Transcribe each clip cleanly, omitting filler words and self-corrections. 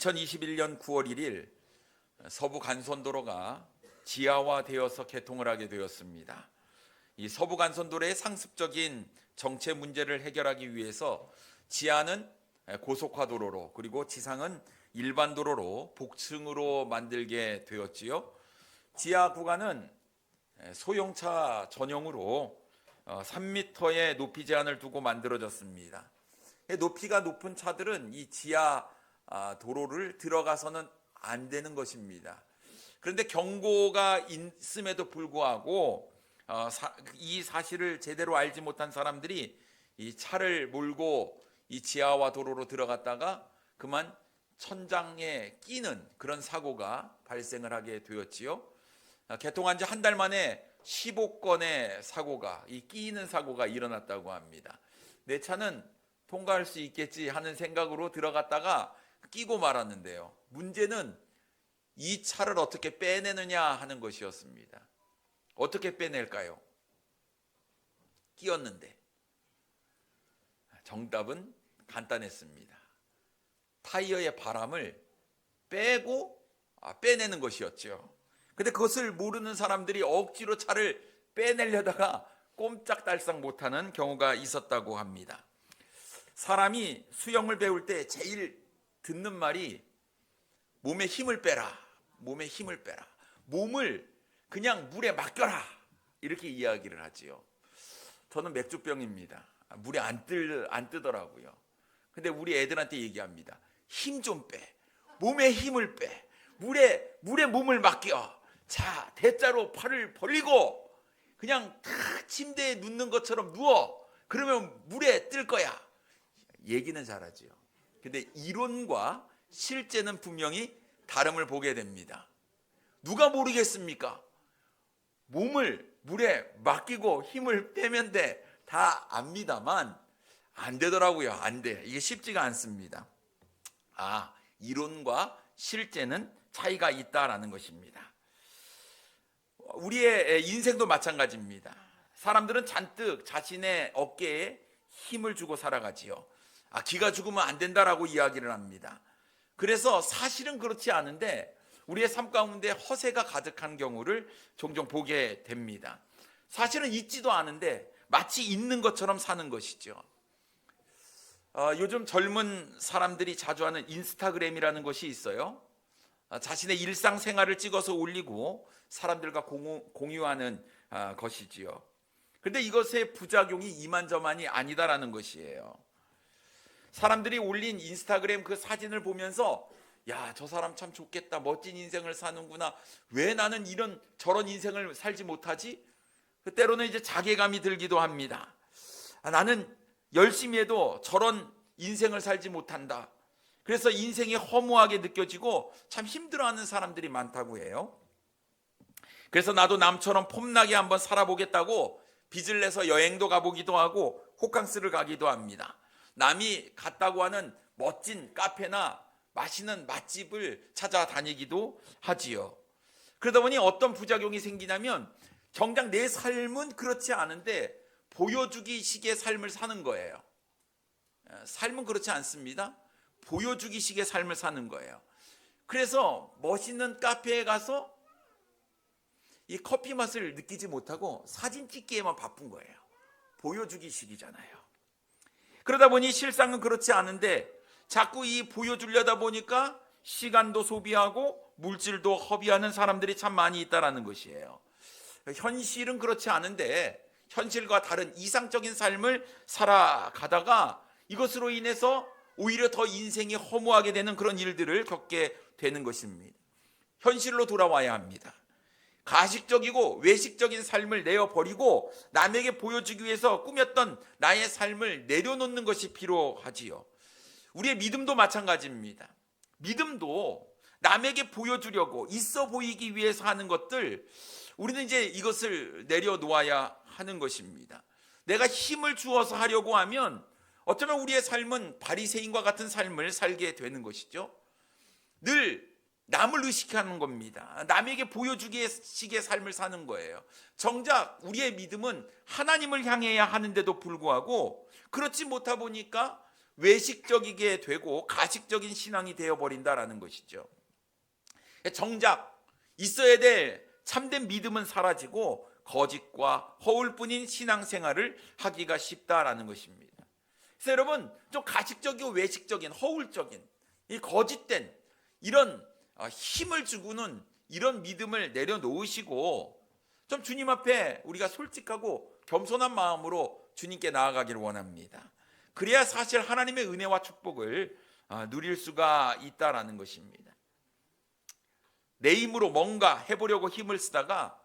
2021년 9월 1일 서부 간선도로가 지하화되어서 개통을 하게 되었습니다. 이 서부 간선도로의 상습적인 정체 문제를 해결하기 위해서 지하는 고속화도로로 그리고 지상은 일반 도로로 복층으로 만들게 되었지요. 지하 구간은 소형차 전용으로 3m의 높이 제한을 두고 만들어졌습니다. 높이가 높은 차들은 이 지하 도로를 들어가서는 안 되는 것입니다. 그런데 경고가 있음에도 불구하고 이 사실을 제대로 알지 못한 사람들이 이 차를 몰고 이 지하화 도로로 들어갔다가 그만 천장에 끼는 그런 사고가 발생을 하게 되었지요. 개통한 지 한 달 만에 15건의 사고가, 이 끼는 사고가 일어났다고 합니다. 내 차는 통과할 수 있겠지 하는 생각으로 들어갔다가 끼고 말았는데요. 문제는 이 차를 어떻게 빼내느냐 하는 것이었습니다. 어떻게 빼낼까요? 끼었는데. 정답은 간단했습니다. 타이어의 바람을 빼고 빼내는 것이었죠. 근데 그것을 모르는 사람들이 억지로 차를 빼내려다가 꼼짝달싹 못하는 경우가 있었다고 합니다. 사람이 수영을 배울 때 제일 듣는 말이 몸에 힘을 빼라, 몸에 힘을 빼라, 몸을 그냥 물에 맡겨라 이렇게 이야기를 하지요. 저는 맥주병입니다. 물에 안 뜨더라고요. 근데 우리 애들한테 얘기합니다. 힘 좀 빼, 몸에 힘을 빼, 물에 몸을 맡겨. 자, 대자로 팔을 벌리고 그냥 탁 침대에 눕는 것처럼 누워. 그러면 물에 뜰 거야. 얘기는 잘하지요. 근데 이론과 실제는 분명히 다름을 보게 됩니다. 누가 모르겠습니까? 몸을 물에 맡기고 힘을 빼면 돼. 다 압니다만 안 되더라고요. 안 돼. 이게 쉽지가 않습니다. 이론과 실제는 차이가 있다라는 것입니다. 우리의 인생도 마찬가지입니다. 사람들은 잔뜩 자신의 어깨에 힘을 주고 살아가지요. 기가 죽으면 안 된다라고 이야기를 합니다. 그래서 사실은 그렇지 않은데 우리의 삶 가운데 허세가 가득한 경우를 종종 보게 됩니다. 사실은 있지도 않은데 마치 있는 것처럼 사는 것이죠. 요즘 젊은 사람들이 자주 하는 인스타그램이라는 것이 있어요. 자신의 일상생활을 찍어서 올리고 사람들과 공유하는 것이지요. 그런데 이것의 부작용이 이만저만이 아니다라는 것이에요. 사람들이 올린 인스타그램 그 사진을 보면서 야, 저 사람 참 좋겠다, 멋진 인생을 사는구나, 왜 나는 저런 인생을 살지 못하지? 때로는 이제 자괴감이 들기도 합니다. 나는 열심히 해도 저런 인생을 살지 못한다. 그래서 인생이 허무하게 느껴지고 참 힘들어하는 사람들이 많다고 해요. 그래서 나도 남처럼 폼나게 한번 살아보겠다고 빚을 내서 여행도 가보기도 하고 호캉스를 가기도 합니다. 남이 갔다고 하는 멋진 카페나 맛있는 맛집을 찾아다니기도 하지요. 그러다 보니 어떤 부작용이 생기냐면 정작 내 삶은 그렇지 않은데 보여주기 식의 삶을 사는 거예요. 삶은 그렇지 않습니다. 보여주기 식의 삶을 사는 거예요. 그래서 멋있는 카페에 가서 이 커피 맛을 느끼지 못하고 사진 찍기에만 바쁜 거예요. 보여주기 식이잖아요. 그러다 보니 실상은 그렇지 않은데 자꾸 이 보여주려다 보니까 시간도 소비하고 물질도 허비하는 사람들이 참 많이 있다라는 것이에요. 현실은 그렇지 않은데 현실과 다른 이상적인 삶을 살아가다가 이것으로 인해서 오히려 더 인생이 허무하게 되는 그런 일들을 겪게 되는 것입니다. 현실로 돌아와야 합니다. 가식적이고 외식적인 삶을 내어버리고 남에게 보여주기 위해서 꾸몄던 나의 삶을 내려놓는 것이 필요하지요. 우리의 믿음도 마찬가지입니다. 믿음도 남에게 보여주려고 있어 보이기 위해서 하는 것들, 우리는 이제 이것을 내려놓아야 하는 것입니다. 내가 힘을 주어서 하려고 하면 어쩌면 우리의 삶은 바리새인과 같은 삶을 살게 되는 것이죠. 늘 남을 의식하는 겁니다. 남에게 보여주기의 식의 삶을 사는 거예요. 정작 우리의 믿음은 하나님을 향해야 하는데도 불구하고 그렇지 못하 보니까 외식적이게 되고 가식적인 신앙이 되어버린다라는 것이죠. 정작 있어야 될 참된 믿음은 사라지고 거짓과 허울뿐인 신앙생활을 하기가 쉽다라는 것입니다. 그래서 여러분, 좀 가식적이고 외식적인 허울적인 이 거짓된 이런 힘을 주고는 이런 믿음을 내려놓으시고 좀 주님 앞에 우리가 솔직하고 겸손한 마음으로 주님께 나아가기를 원합니다. 그래야 사실 하나님의 은혜와 축복을 누릴 수가 있다라는 것입니다. 내 힘으로 뭔가 해보려고 힘을 쓰다가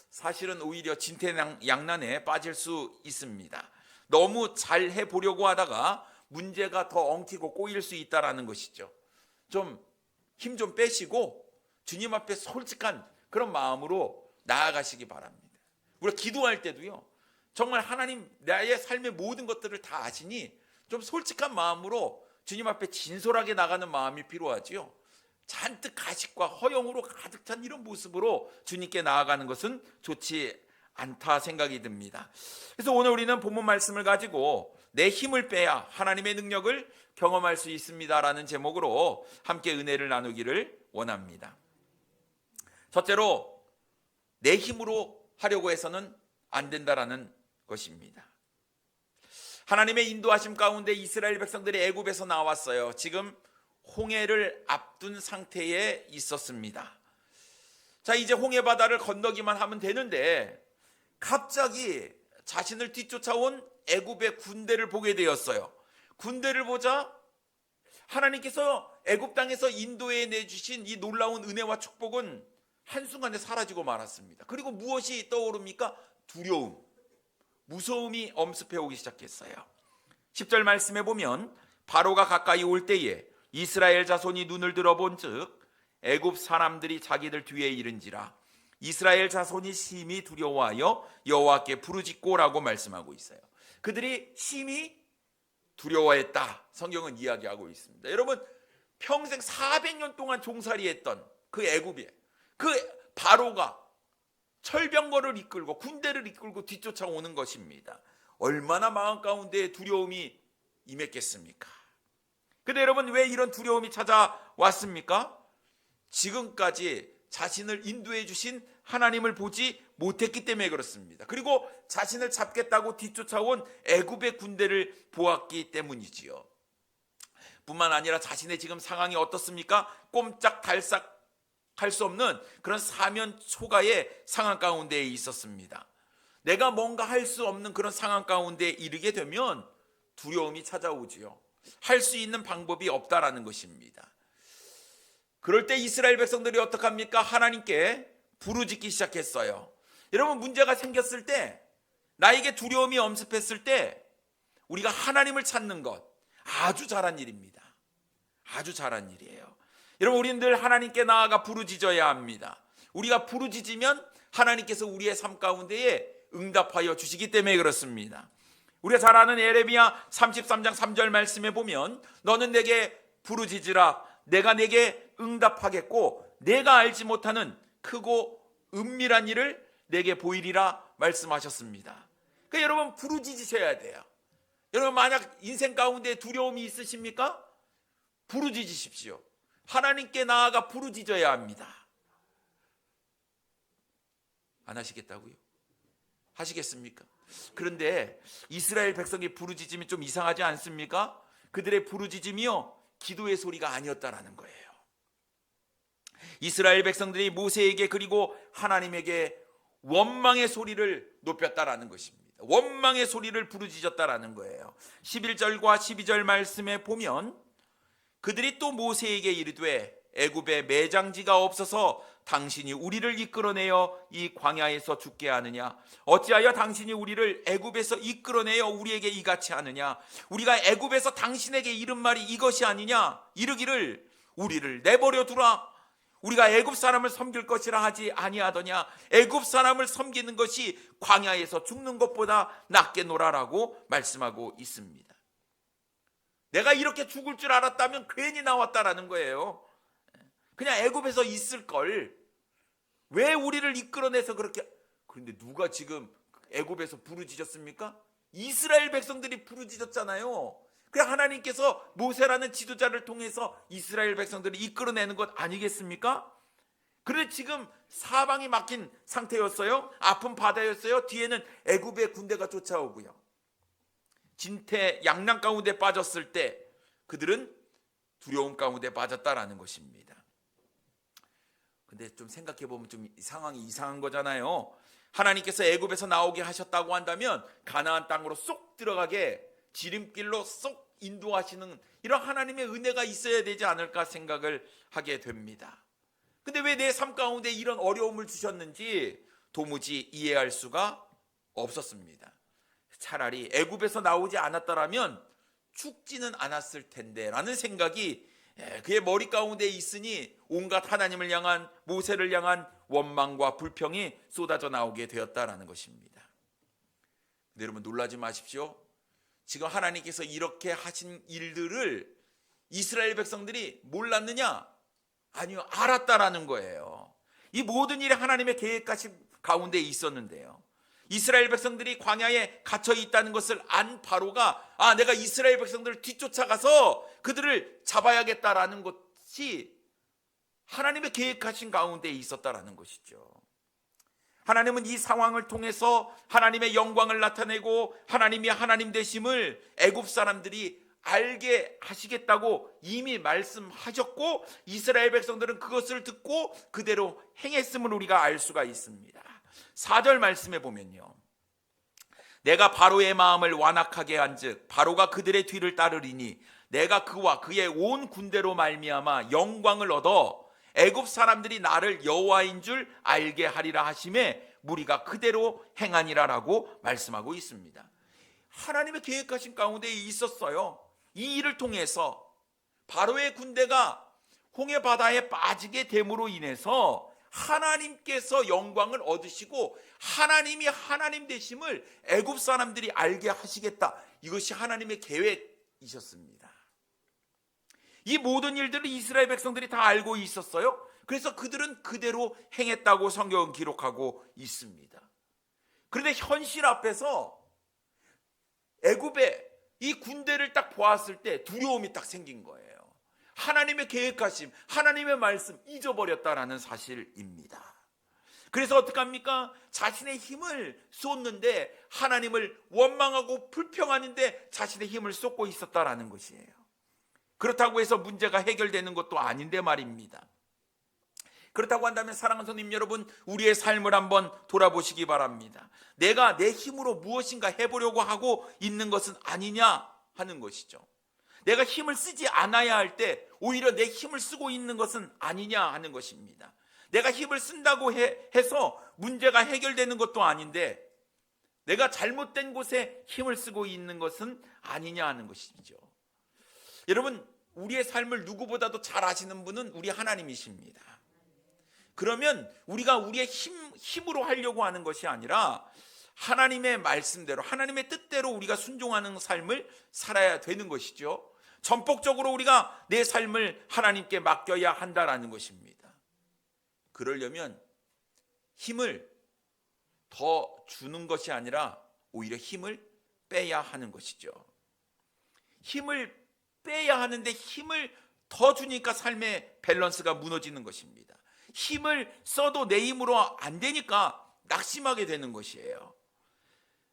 사실은 오히려 진퇴양난에 빠질 수 있습니다. 너무 잘 해보려고 하다가 문제가 더 엉키고 꼬일 수 있다라는 것이죠. 좀 힘 좀 빼시고 주님 앞에 솔직한 그런 마음으로 나아가시기 바랍니다. 우리가 기도할 때도요, 정말 하나님 나의 삶의 모든 것들을 다 아시니 좀 솔직한 마음으로 주님 앞에 진솔하게 나가는 마음이 필요하지요. 잔뜩 가식과 허영으로 가득 찬 이런 모습으로 주님께 나아가는 것은 좋지 않다 생각이 듭니다. 그래서 오늘 우리는 본문 말씀을 가지고 내 힘을 빼야 하나님의 능력을 경험할 수 있습니다라는 제목으로 함께 은혜를 나누기를 원합니다. 첫째로, 내 힘으로 하려고 해서는 안 된다라는 것입니다. 하나님의 인도하심 가운데 이스라엘 백성들이 애굽에서 나왔어요. 지금 홍해를 앞둔 상태에 있었습니다. 자, 이제 홍해 바다를 건너기만 하면 되는데 갑자기 자신을 뒤쫓아온 애굽의 군대를 보게 되었어요. 군대를 보자 하나님께서 애굽 땅에서 인도해 내주신 이 놀라운 은혜와 축복은 한순간에 사라지고 말았습니다. 그리고 무엇이 떠오릅니까? 두려움, 무서움이 엄습해 오기 시작했어요. 10절 말씀에 보면 바로가 가까이 올 때에 이스라엘 자손이 눈을 들어본 즉 애굽 사람들이 자기들 뒤에 이른지라 이스라엘 자손이 심히 두려워하여 여호와께 부르짖고라고 말씀하고 있어요. 그들이 심히 두려워했다, 성경은 이야기하고 있습니다. 여러분, 평생 400년 동안 종살이했던 그 애굽에 그 바로가 철병거를 이끌고 군대를 이끌고 뒤쫓아오는 것입니다. 얼마나 마음 가운데 두려움이 임했겠습니까? 근데 여러분, 왜 이런 두려움이 찾아왔습니까? 지금까지 자신을 인도해 주신 하나님을 보지 못했기 때문에 그렇습니다. 그리고 자신을 잡겠다고 뒤쫓아온 애굽의 군대를 보았기 때문이지요. 뿐만 아니라 자신의 지금 상황이 어떻습니까? 꼼짝달싹 할 수 없는 그런 사면 초가의 상황 가운데 있었습니다. 내가 뭔가 할 수 없는 그런 상황 가운데 이르게 되면 두려움이 찾아오지요. 할 수 있는 방법이 없다라는 것입니다. 그럴 때 이스라엘 백성들이 어떡합니까? 하나님께 부르짖기 시작했어요. 여러분, 문제가 생겼을 때, 나에게 두려움이 엄습했을 때 우리가 하나님을 찾는 것 아주 잘한 일입니다. 아주 잘한 일이에요. 여러분, 우리는 늘 하나님께 나아가 부르짖어야 합니다. 우리가 부르짖으면 하나님께서 우리의 삶 가운데에 응답하여 주시기 때문에 그렇습니다. 우리가 잘 아는 예레미야 33장 3절 말씀에 보면 너는 내게 부르짖으라 내가 내게 응답하겠고 내가 알지 못하는 크고 은밀한 일을 내게 보이리라 말씀하셨습니다. 그러니까 여러분, 부르짖으셔야 돼요. 여러분, 만약 인생 가운데 두려움이 있으십니까? 부르짖으십시오. 하나님께 나아가 부르짖어야 합니다. 안 하시겠다고요? 하시겠습니까? 그런데 이스라엘 백성이 부르짖음이 좀 이상하지 않습니까? 그들의 부르짖음이요, 기도의 소리가 아니었다라는 거예요. 이스라엘 백성들이 모세에게 그리고 하나님에게 원망의 소리를 높였다라는 것입니다. 원망의 소리를 부르짖었다라는 거예요. 11절과 12절 말씀에 보면 그들이 또 모세에게 이르되 애굽에 매장지가 없어서 당신이 우리를 이끌어내어 이 광야에서 죽게 하느냐? 어찌하여 당신이 우리를 애굽에서 이끌어내어 우리에게 이같이 하느냐? 우리가 애굽에서 당신에게 이른 말이 이것이 아니냐? 이르기를 우리를 내버려 두라. 우리가 애굽 사람을 섬길 것이라 하지 아니하더냐? 애굽 사람을 섬기는 것이 광야에서 죽는 것보다 낫겠노라라고 말씀하고 있습니다. 내가 이렇게 죽을 줄 알았다면 괜히 나왔다라는 거예요. 그냥 애굽에서 있을 걸. 왜 우리를 이끌어내서 그렇게. 그런데 누가 지금 애굽에서 부르짖었습니까? 이스라엘 백성들이 부르짖었잖아요. 그래 하나님께서 모세라는 지도자를 통해서 이스라엘 백성들을 이끌어내는 것 아니겠습니까? 그런데 지금 사방이 막힌 상태였어요. 아픈 바다였어요. 뒤에는 애굽의 군대가 쫓아오고요. 진퇴양난 가운데 빠졌을 때 그들은 두려움 가운데 빠졌다라는 것입니다. 근데 좀 생각해 보면 좀 상황이 이상한 거잖아요. 하나님께서 애굽에서 나오게 하셨다고 한다면 가나안 땅으로 쏙 들어가게 지름길로 쏙 인도하시는 이런 하나님의 은혜가 있어야 되지 않을까 생각을 하게 됩니다. 근데 왜 내 삶 가운데 이런 어려움을 주셨는지 도무지 이해할 수가 없었습니다. 차라리 애굽에서 나오지 않았더라면 죽지는 않았을 텐데 라는 생각이 그의 머리 가운데 있으니 온갖 하나님을 향한, 모세를 향한 원망과 불평이 쏟아져 나오게 되었다라는 것입니다. 근데 여러분 놀라지 마십시오. 지금 하나님께서 이렇게 하신 일들을 이스라엘 백성들이 몰랐느냐? 아니요, 알았다라는 거예요. 이 모든 일이 하나님의 계획하신 가운데 있었는데요. 이스라엘 백성들이 광야에 갇혀 있다는 것을 안 바로가 내가 이스라엘 백성들을 뒤쫓아가서 그들을 잡아야겠다라는 것이 하나님의 계획하신 가운데 있었다라는 것이죠. 하나님은 이 상황을 통해서 하나님의 영광을 나타내고 하나님이 하나님 되심을 애굽 사람들이 알게 하시겠다고 이미 말씀하셨고 이스라엘 백성들은 그것을 듣고 그대로 행했음을 우리가 알 수가 있습니다. 4절 말씀에 보면요, 내가 바로의 마음을 완악하게 한즉 바로가 그들의 뒤를 따르리니 내가 그와 그의 온 군대로 말미암아 영광을 얻어 애굽 사람들이 나를 여호와인 줄 알게 하리라 하심에 무리가 그대로 행하니라라고 말씀하고 있습니다. 하나님의 계획하신 가운데 있었어요. 이 일을 통해서 바로의 군대가 홍해 바다에 빠지게 됨으로 인해서 하나님께서 영광을 얻으시고 하나님이 하나님 되심을 애굽 사람들이 알게 하시겠다. 이것이 하나님의 계획이셨습니다. 이 모든 일들을 이스라엘 백성들이 다 알고 있었어요. 그래서 그들은 그대로 행했다고 성경은 기록하고 있습니다. 그런데 현실 앞에서 애굽의 이 군대를 딱 보았을 때 두려움이 딱 생긴 거예요. 하나님의 계획하심, 하나님의 말씀 잊어버렸다라는 사실입니다. 그래서 어떡합니까? 자신의 힘을 쏟는데 하나님을 원망하고 불평하는데 자신의 힘을 쏟고 있었다라는 것이에요. 그렇다고 해서 문제가 해결되는 것도 아닌데 말입니다. 그렇다고 한다면 사랑하는 성도님 여러분, 우리의 삶을 한번 돌아보시기 바랍니다. 내가 내 힘으로 무엇인가 해보려고 하고 있는 것은 아니냐 하는 것이죠. 내가 힘을 쓰지 않아야 할 때 오히려 내 힘을 쓰고 있는 것은 아니냐 하는 것입니다. 내가 힘을 쓴다고 해서 문제가 해결되는 것도 아닌데 내가 잘못된 곳에 힘을 쓰고 있는 것은 아니냐 하는 것이죠. 여러분, 우리의 삶을 누구보다도 잘 아시는 분은 우리 하나님이십니다. 그러면 우리가 우리의 힘으로 하려고 하는 것이 아니라 하나님의 말씀대로, 하나님의 뜻대로 우리가 순종하는 삶을 살아야 되는 것이죠. 전폭적으로 우리가 내 삶을 하나님께 맡겨야 한다라는 것입니다. 그러려면 힘을 더 주는 것이 아니라 오히려 힘을 빼야 하는 것이죠. 힘을 빼야 하는데 힘을 더 주니까 삶의 밸런스가 무너지는 것입니다. 힘을 써도 내 힘으로 안 되니까 낙심하게 되는 것이에요.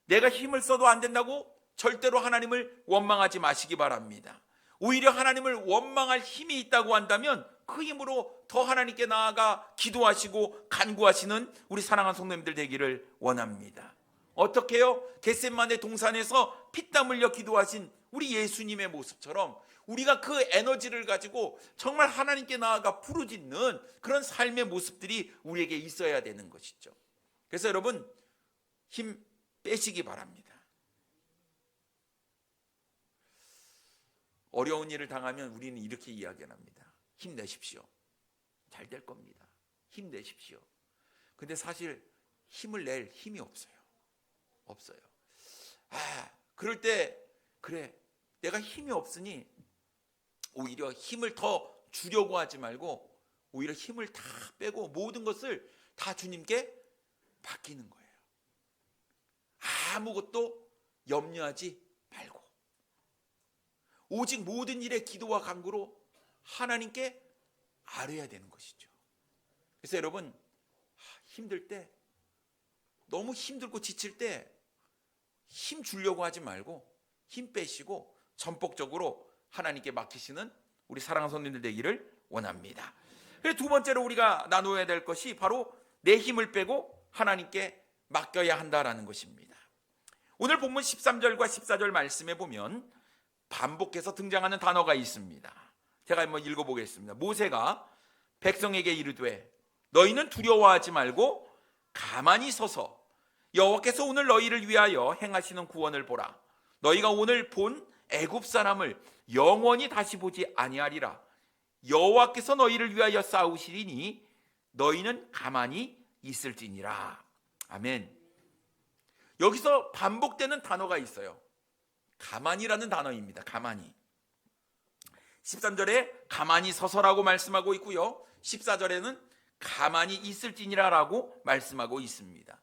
내가 힘을 써도 안 된다고 절대로 하나님을 원망하지 마시기 바랍니다. 오히려 하나님을 원망할 힘이 있다고 한다면 그 힘으로 더 하나님께 나아가 기도하시고 간구하시는 우리 사랑하는 성도님들 되기를 원합니다. 어떻게 해요? 겟세마네 동산에서 피땀 흘려 기도하신 우리 예수님의 모습처럼 우리가 그 에너지를 가지고 정말 하나님께 나아가 부르짖는 그런 삶의 모습들이 우리에게 있어야 되는 것이죠. 그래서 여러분, 힘 빼시기 바랍니다. 어려운 일을 당하면 우리는 이렇게 이야기합니다. 힘내십시오. 잘 될 겁니다. 힘내십시오. 근데 사실 힘을 낼 힘이 없어요. 그럴 때 그래, 내가 힘이 없으니 오히려 힘을 더 주려고 하지 말고 오히려 힘을 다 빼고 모든 것을 다 주님께 맡기는 거예요. 아무것도 염려하지 말고. 오직 모든 일에 기도와 간구로 하나님께 아뢰야 되는 것이죠. 그래서 여러분, 힘들 때, 너무 힘들고 지칠 때 힘 주려고 하지 말고 힘 빼시고 전폭적으로 하나님께 맡기시는 우리 사랑하는 손님들 되기를 원합니다. 그래서 두 번째로 우리가 나누어야 될 것이 바로 내 힘을 빼고 하나님께 맡겨야 한다라는 것입니다. 오늘 본문 13절과 14절 말씀에 보면 반복해서 등장하는 단어가 있습니다. 제가 한번 읽어보겠습니다. 모세가 백성에게 이르되 너희는 두려워하지 말고 가만히 서서 여호와께서 오늘 너희를 위하여 행하시는 구원을 보라. 너희가 오늘 본 애굽 사람을 영원히 다시 보지 아니하리라. 여호와께서 너희를 위하여 싸우시리니 너희는 가만히 있을지니라. 아멘. 여기서 반복되는 단어가 있어요. 가만히라는 단어입니다. 가만히. 13절에 가만히 서서라고 말씀하고 있고요, 14절에는 가만히 있을지니라라고 말씀하고 있습니다.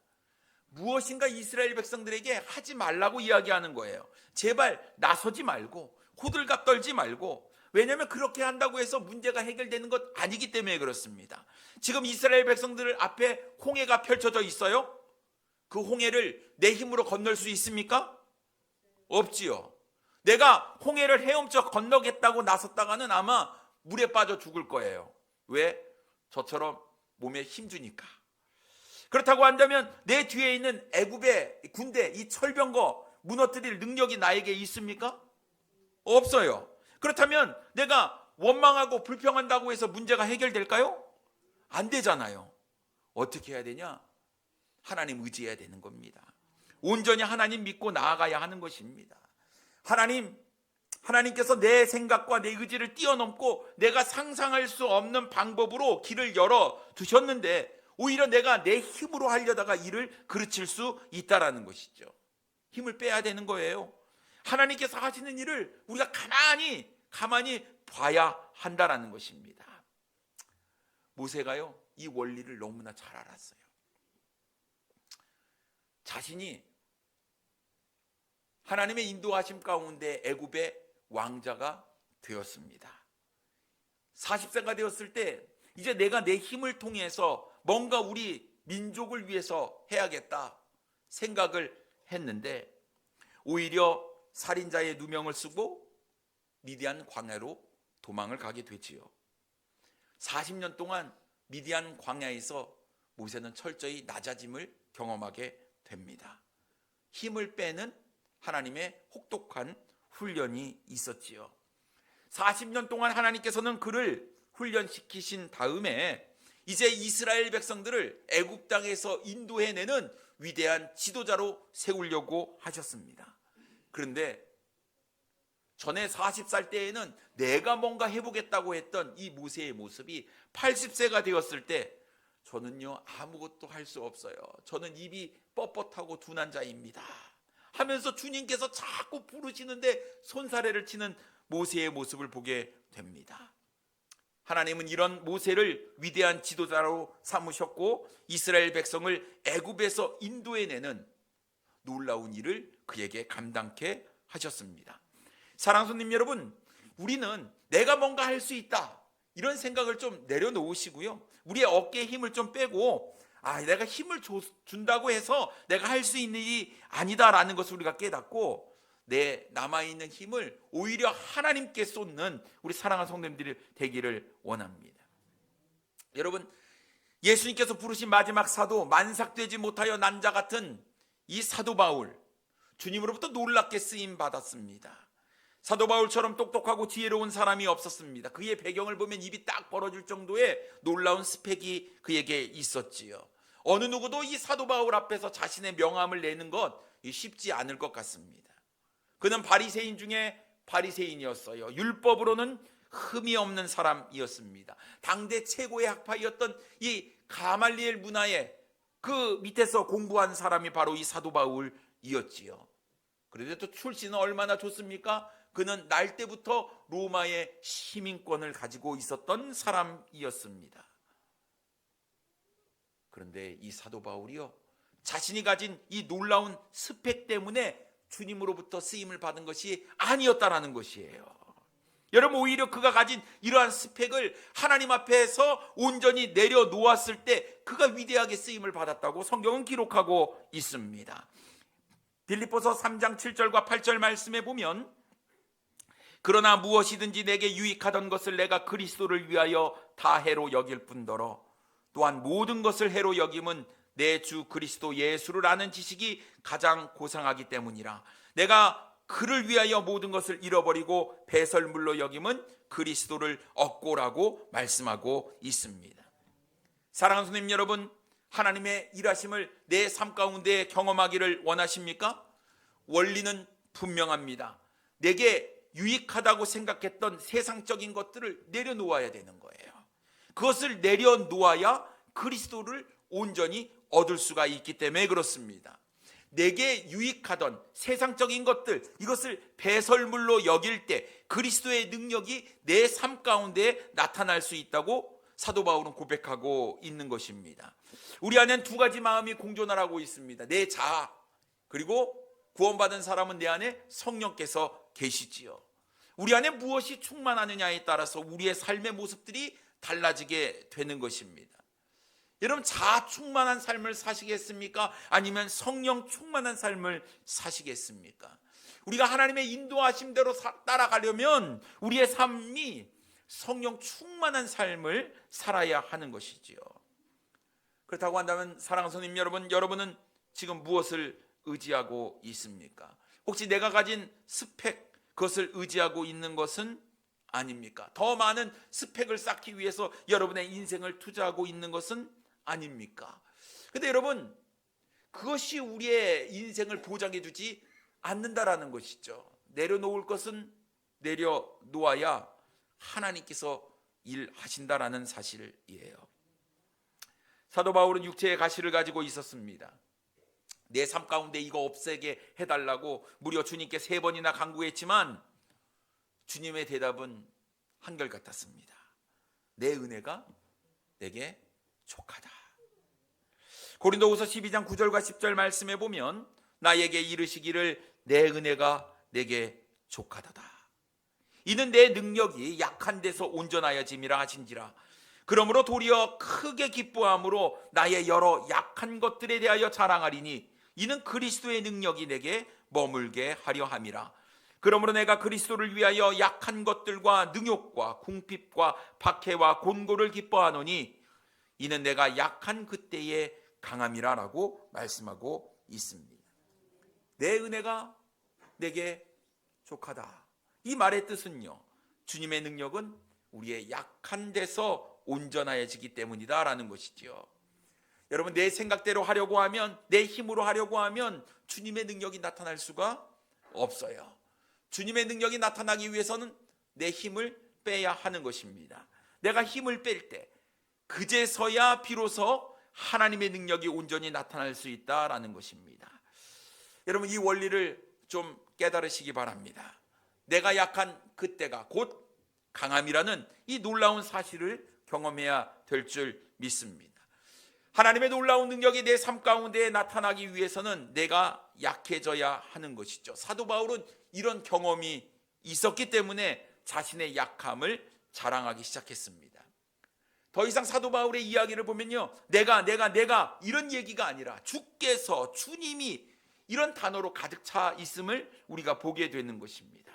무엇인가 이스라엘 백성들에게 하지 말라고 이야기하는 거예요. 제발 나서지 말고 호들갑 떨지 말고, 왜냐하면 그렇게 한다고 해서 문제가 해결되는 것 아니기 때문에 그렇습니다. 지금 이스라엘 백성들 앞에 홍해가 펼쳐져 있어요. 그 홍해를 내 힘으로 건널 수 있습니까? 없지요. 내가 홍해를 헤엄쳐 건너겠다고 나섰다가는 아마 물에 빠져 죽을 거예요. 왜? 저처럼 몸에 힘 주니까. 그렇다고 한다면 내 뒤에 있는 애굽의 군대, 이 철병거 무너뜨릴 능력이 나에게 있습니까? 없어요. 그렇다면 내가 원망하고 불평한다고 해서 문제가 해결될까요? 안 되잖아요. 어떻게 해야 되냐? 하나님 의지해야 되는 겁니다. 온전히 하나님 믿고 나아가야 하는 것입니다. 하나님께서 내 생각과 내 의지를 뛰어넘고 내가 상상할 수 없는 방법으로 길을 열어 두셨는데, 오히려 내가 내 힘으로 하려다가 일을 그르칠 수 있다라는 것이죠. 힘을 빼야 되는 거예요. 하나님께서 하시는 일을 우리가 가만히 봐야 한다라는 것입니다. 모세가요, 이 원리를 너무나 잘 알았어요. 자신이 하나님의 인도하심 가운데 애굽의 왕자가 되었습니다. 40세가 되었을 때 이제 내가 내 힘을 통해서 뭔가 우리 민족을 위해서 해야겠다 생각을 했는데, 오히려 살인자의 누명을 쓰고 미디안 광야로 도망을 가게 되지요. 40년 동안 미디안 광야에서 모세는 철저히 낮아짐을 경험하게 됩니다. 힘을 빼는 하나님의 혹독한 훈련이 있었지요. 40년 동안 하나님께서는 그를 훈련시키신 다음에 이제 이스라엘 백성들을 애굽 땅에서 인도해내는 위대한 지도자로 세우려고 하셨습니다. 그런데 전에 40살 때에는 내가 뭔가 해보겠다고 했던 이 모세의 모습이 80세가 되었을 때 저는요 아무것도 할 수 없어요. 저는 입이 뻣뻣하고 둔한 자입니다 하면서 주님께서 자꾸 부르시는데 손사래를 치는 모세의 모습을 보게 됩니다. 하나님은 이런 모세를 위대한 지도자로 삼으셨고 이스라엘 백성을 애굽에서 인도해내는 놀라운 일을 그에게 감당케 하셨습니다. 사랑하는 손님 여러분, 우리는 내가 뭔가 할 수 있다 이런 생각을 좀 내려놓으시고요, 우리의 어깨에 힘을 좀 빼고 내가 힘을 준다고 해서 내가 할 수 있는 일이 아니다라는 것을 우리가 깨닫고 내 남아있는 힘을 오히려 하나님께 쏟는 우리 사랑하는 성도님들이 되기를 원합니다. 여러분, 예수님께서 부르신 마지막 사도, 만삭되지 못하여 난 자 같은 이 사도 바울, 주님으로부터 놀랍게 쓰임 받았습니다. 사도 바울처럼 똑똑하고 지혜로운 사람이 없었습니다. 그의 배경을 보면 입이 딱 벌어질 정도의 놀라운 스펙이 그에게 있었지요. 어느 누구도 이 사도 바울 앞에서 자신의 명함을 내는 것 쉽지 않을 것 같습니다. 그는 바리새인 중에 바리새인이었어요. 율법으로는 흠이 없는 사람이었습니다. 당대 최고의 학파이었던 이 가말리엘 문화의 그 밑에서 공부한 사람이 바로 이 사도 바울이었지요. 그런데 또 출신은 얼마나 좋습니까? 그는 날 때부터 로마의 시민권을 가지고 있었던 사람이었습니다. 그런데 이 사도 바울이요, 자신이 가진 이 놀라운 스펙 때문에 주님으로부터 쓰임을 받은 것이 아니었다라는 것이에요. 여러분, 오히려 그가 가진 이러한 스펙을 하나님 앞에서 온전히 내려놓았을 때 그가 위대하게 쓰임을 받았다고 성경은 기록하고 있습니다. 빌립보서 3장 7절과 8절 말씀에 보면, 그러나 무엇이든지 내게 유익하던 것을 내가 그리스도를 위하여 다 해로 여길 뿐더러 또한 모든 것을 해로 여김은 내 주 그리스도 예수를 아는 지식이 가장 고상하기 때문이라. 내가 그를 위하여 모든 것을 잃어버리고 배설물로 여김은 그리스도를 얻고라고 말씀하고 있습니다. 사랑하는 손님 여러분, 하나님의 일하심을 내 삶 가운데 경험하기를 원하십니까? 원리는 분명합니다. 내게 유익하다고 생각했던 세상적인 것들을 내려놓아야 되는 거예요. 그것을 내려놓아야 그리스도를 온전히 얻을 수가 있기 때문에 그렇습니다. 내게 유익하던 세상적인 것들, 이것을 배설물로 여길 때 그리스도의 능력이 내 삶 가운데 나타날 수 있다고 사도 바울은 고백하고 있는 것입니다. 우리 안엔 두 가지 마음이 공존하고 있습니다. 내 자아, 그리고 구원받은 사람은 내 안에 성령께서 계시지요. 우리 안에 무엇이 충만하느냐에 따라서 우리의 삶의 모습들이 달라지게 되는 것입니다. 여러분, 자아 충만한 삶을 사시겠습니까? 아니면 성령 충만한 삶을 사시겠습니까? 우리가 하나님의 인도하심대로 따라가려면 우리의 삶이 성령 충만한 삶을 살아야 하는 것이지요. 그렇다고 한다면 사랑하는 손님 여러분, 여러분은 지금 무엇을 의지하고 있습니까? 혹시 내가 가진 스펙, 그것을 의지하고 있는 것은 아닙니까? 더 많은 스펙을 쌓기 위해서 여러분의 인생을 투자하고 있는 것은 아닙니까? 근데 여러분, 그것이 우리의 인생을 보장해 주지 않는다라는 것이죠. 내려놓을 것은 내려놓아야 하나님께서 일하신다라는 사실이에요. 사도 바울은 육체의 가시를 가지고 있었습니다. 내 삶 가운데 이거 없애게 해달라고 무려 주님께 3번이나 간구했지만 주님의 대답은 한결같았습니다. 내 은혜가 내게 족하다. 고린도후서 12장 9절과 10절 말씀에 보면 나에게 이르시기를 내 은혜가 내게 족하도다. 이는 내 능력이 약한 데서 온전하여짐이라 하신지라. 그러므로 도리어 크게 기뻐함으로 나의 여러 약한 것들에 대하여 자랑하리니 이는 그리스도의 능력이 내게 머물게 하려 함이라. 그러므로 내가 그리스도를 위하여 약한 것들과 능욕과 궁핍과 박해와 곤고를 기뻐하노니 이는 내가 약한 그때의 강함이라 라고 말씀하고 있습니다. 내 은혜가 내게 족하다. 이 말의 뜻은요, 주님의 능력은 우리의 약한 데서 온전해지기 때문이다 라는 것이지요. 여러분, 내 생각대로 하려고 하면, 내 힘으로 하려고 하면 주님의 능력이 나타날 수가 없어요. 주님의 능력이 나타나기 위해서는 내 힘을 빼야 하는 것입니다. 내가 힘을 뺄 때 그제서야 비로소 하나님의 능력이 온전히 나타날 수 있다라는 것입니다. 여러분, 이 원리를 좀 깨달으시기 바랍니다. 내가 약한 그때가 곧 강함이라는 이 놀라운 사실을 경험해야 될 줄 믿습니다. 하나님의 놀라운 능력이 내 삶 가운데 나타나기 위해서는 내가 약해져야 하는 것이죠. 사도 바울은 이런 경험이 있었기 때문에 자신의 약함을 자랑하기 시작했습니다. 더 이상 사도 바울의 이야기를 보면요, 내가 이런 얘기가 아니라 주께서, 주님이 이런 단어로 가득 차 있음을 우리가 보게 되는 것입니다.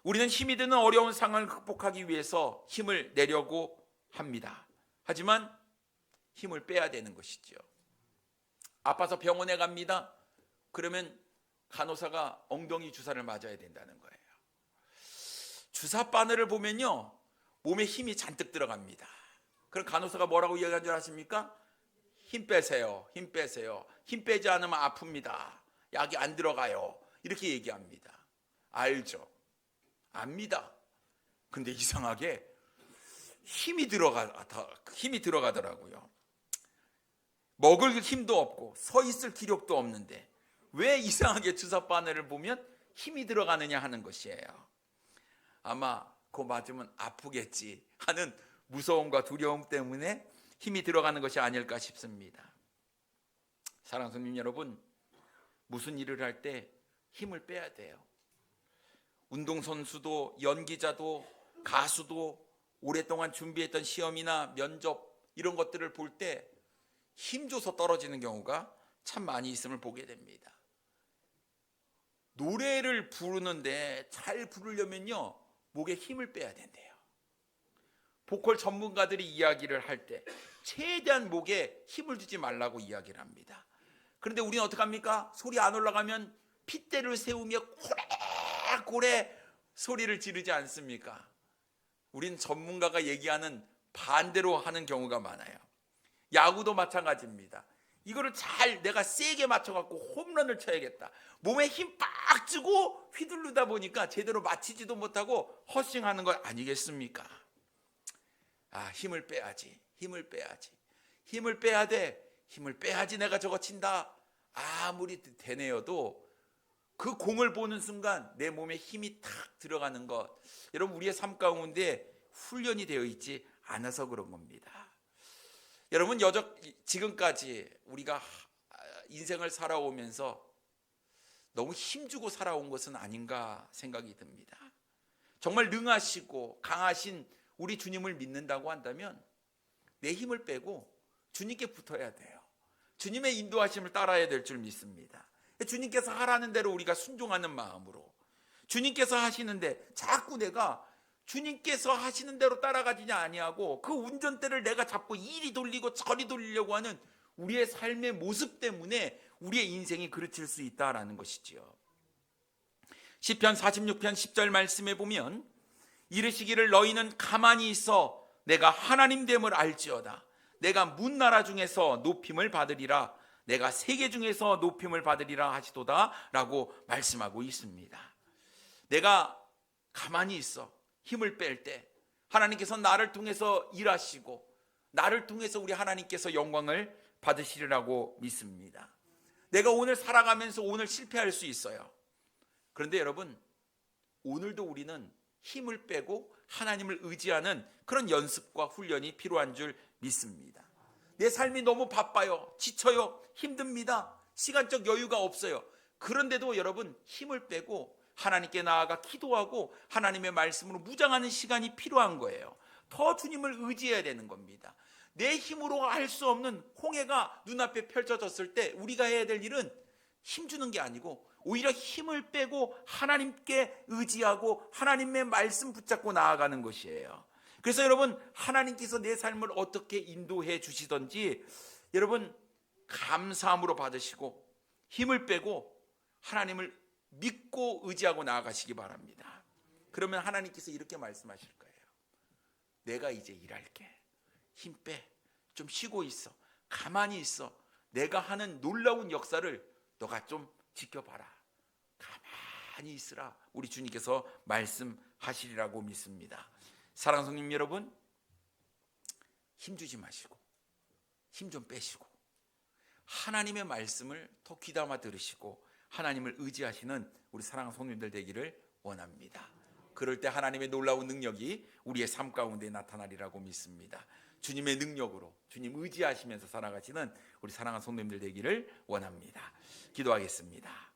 우리는 힘이 드는 어려운 상황을 극복하기 위해서 힘을 내려고 합니다. 하지만 힘을 빼야 되는 것이죠. 아파서 병원에 갑니다. 그러면 간호사가 엉덩이 주사를 맞아야 된다는 거예요. 주사 바늘을 보면요, 몸에 힘이 잔뜩 들어갑니다. 그럼 간호사가 뭐라고 이야기한 줄 아십니까? 힘 빼세요. 힘 빼세요. 힘 빼지 않으면 아픕니다. 약이 안 들어가요. 이렇게 얘기합니다. 알죠? 압니다. 근데 이상하게 힘이 들어가더라고요. 먹을 힘도 없고 서 있을 기력도 없는데 왜 이상하게 주사 바늘을 보면 힘이 들어가느냐 하는 것이에요. 아마 그거 맞으면 아프겠지 하는 무서움과 두려움 때문에 힘이 들어가는 것이 아닐까 싶습니다. 사랑하는 손님 여러분, 무슨 일을 할 때 힘을 빼야 돼요. 운동선수도 연기자도 가수도 오랫동안 준비했던 시험이나 면접 이런 것들을 볼 때 힘줘서 떨어지는 경우가 참 많이 있음을 보게 됩니다. 노래를 부르는데 잘 부르려면요 목에 힘을 빼야 된대요. 보컬 전문가들이 이야기를 할 때 최대한 목에 힘을 주지 말라고 이야기를 합니다. 그런데 우리는 어떻게 합니까? 소리 안 올라가면 핏대를 세우며 고래고래 소리를 지르지 않습니까? 우린 전문가가 얘기하는 반대로 하는 경우가 많아요. 야구도 마찬가지입니다. 이거를 잘 내가 세게 맞춰갖고 홈런을 쳐야겠다. 몸에 힘 빡 주고 휘두르다 보니까 제대로 맞히지도 못하고 허싱하는 거 아니겠습니까? 힘을 빼야지. 힘을 빼야지. 힘을 빼야 돼. 힘을 빼야지 내가 저거 친다. 아무리 되뇌어도 그 공을 보는 순간 내 몸에 힘이 탁 들어가는 것, 여러분 우리의 삶 가운데 훈련이 되어 있지 않아서 그런 겁니다. 여러분 지금까지 우리가 인생을 살아오면서 너무 힘주고 살아온 것은 아닌가 생각이 듭니다. 정말 능하시고 강하신 우리 주님을 믿는다고 한다면 내 힘을 빼고 주님께 붙어야 돼요. 주님의 인도하심을 따라야 될 줄 믿습니다. 주님께서 하라는 대로 우리가 순종하는 마음으로, 주님께서 하시는데 자꾸 내가 주님께서 하시는 대로 따라가지냐 아니하고 그 운전대를 내가 잡고 이리 돌리고 저리 돌리려고 하는 우리의 삶의 모습 때문에 우리의 인생이 그르칠 수 있다라는 것이지요. 시편 46편 10절 말씀에 보면 이르시기를 너희는 가만히 있어 내가 하나님 됨을 알지어다. 내가 문나라 중에서 높임을 받으리라. 내가 세계 중에서 높임을 받으리라 하시도다 라고 말씀하고 있습니다. 내가 가만히 있어 힘을 뺄 때 하나님께서 나를 통해서 일하시고 나를 통해서 우리 하나님께서 영광을 받으시리라고 믿습니다. 내가 오늘 살아가면서 오늘 실패할 수 있어요. 그런데 여러분 오늘도 우리는 힘을 빼고 하나님을 의지하는 그런 연습과 훈련이 필요한 줄 믿습니다. 내 삶이 너무 바빠요. 지쳐요. 힘듭니다. 시간적 여유가 없어요. 그런데도 여러분 힘을 빼고 하나님께 나아가 기도하고 하나님의 말씀으로 무장하는 시간이 필요한 거예요. 더 주님을 의지해야 되는 겁니다. 내 힘으로 할 수 없는 홍해가 눈앞에 펼쳐졌을 때 우리가 해야 될 일은 힘주는 게 아니고 오히려 힘을 빼고 하나님께 의지하고 하나님의 말씀 붙잡고 나아가는 것이에요. 그래서 여러분 하나님께서 내 삶을 어떻게 인도해 주시던지 여러분 감사함으로 받으시고 힘을 빼고 하나님을 믿고 의지하고 나아가시기 바랍니다. 그러면 하나님께서 이렇게 말씀하실 거예요. 내가 이제 일할게. 힘 빼. 좀 쉬고 있어. 가만히 있어. 내가 하는 놀라운 역사를 너가 좀 지켜봐라. 가만히 있으라. 우리 주님께서 말씀하시리라고 믿습니다. 사랑하는 성님 여러분, 힘주지 마시고 힘 좀 빼시고 하나님의 말씀을 더 귀담아 들으시고 하나님을 의지하시는 우리 사랑하는 성도님들 되기를 원합니다. 그럴 때 하나님의 놀라운 능력이 우리의 삶 가운데 나타나리라고 믿습니다. 주님의 능력으로 주님 의지하시면서 살아가시는 우리 사랑하는 성도님들 되기를 원합니다. 기도하겠습니다.